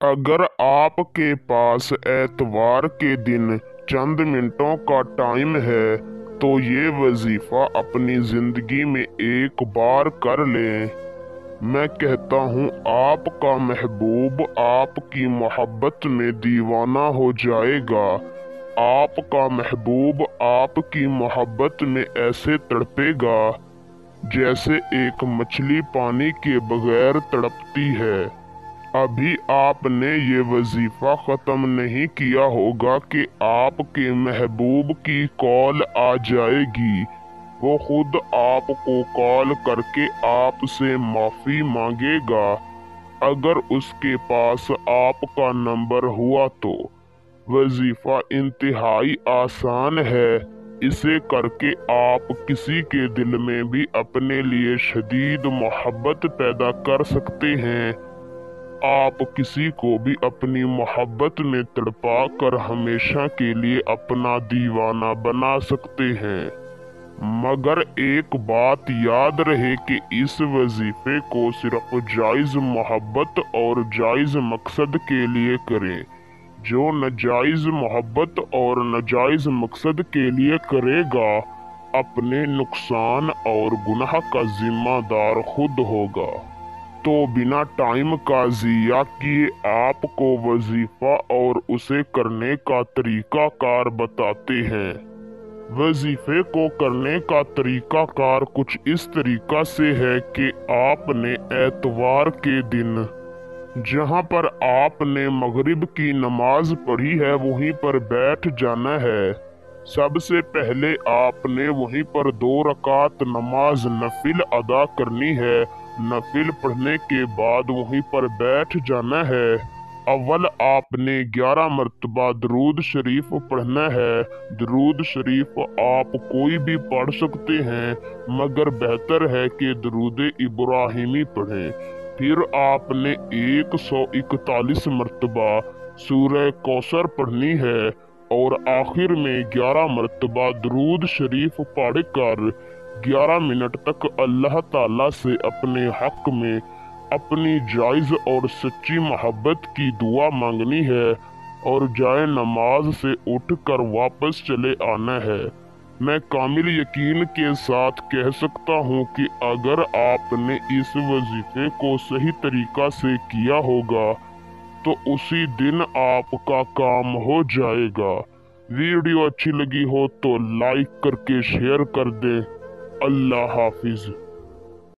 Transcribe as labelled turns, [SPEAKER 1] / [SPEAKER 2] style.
[SPEAKER 1] अगर आपके पास एतवार के दिन चंद मिनटों का टाइम है तो ये वजीफा अपनी जिंदगी में एक बार कर लें। मैं कहता हूँ आपका महबूब आपकी मोहब्बत में दीवाना हो जाएगा। आपका महबूब आपकी मोहब्बत में ऐसे तड़पेगा जैसे एक मछली पानी के बगैर तड़पती है। अभी आपने ये वजीफा ख़त्म नहीं किया होगा कि आपके महबूब की कॉल आ जाएगी। वो खुद आपको कॉल करके आपसे माफ़ी मांगेगा अगर उसके पास आपका नंबर हुआ तो। वजीफा इंतहाई आसान है। इसे करके आप किसी के दिल में भी अपने लिए शदीद मोहब्बत पैदा कर सकते हैं। आप किसी को भी अपनी मोहब्बत में तड़पा कर हमेशा के लिए अपना दीवाना बना सकते हैं। मगर एक बात याद रहे कि इस वजीफे को सिर्फ जायज़ मोहब्बत और जायज़ मकसद के लिए करें। जो नाजायज़ मोहब्बत और नाजायज़ मकसद के लिए करेगा अपने नुकसान और गुनाह का जिम्मेदार खुद होगा। तो बिना टाइम का ज़िया किए आपको वजीफा और उसे करने का तरीका कार बताते हैं। वजीफे को करने का तरीका कार कुछ इस तरीका से है कि आपने एतवार के दिन जहां पर आपने मगरिब की नमाज पढ़ी है वहीं पर बैठ जाना है। सबसे पहले आपने वहीं पर 2 रकात नमाज नफिल अदा करनी है। नफिल पढ़ने के बाद वहीं पर बैठ जाना है। अव्वल आपने 11 मरतबा दरूद शरीफ पढ़ना है। दरूद शरीफ आप कोई भी पढ़ सकते हैं मगर बेहतर है कि दरूद इब्राहिमी पढ़ें। फिर आपने 141 मरतबा सूरह कौसर पढ़नी है और आखिर में 11 मरतबा दरूद शरीफ पढ़कर 11 मिनट तक अल्लाह ताला से अपने हक में अपनी जायज़ और सच्ची मोहब्बत की दुआ मांगनी है और जाए नमाज से उठकर वापस चले आना है। मैं कामिल यकीन के साथ कह सकता हूँ कि अगर आपने इस वजीफे को सही तरीका से किया होगा तो उसी दिन आपका काम हो जाएगा। वीडियो अच्छी लगी हो तो लाइक करके शेयर कर दें। अल्लाह हाफिज।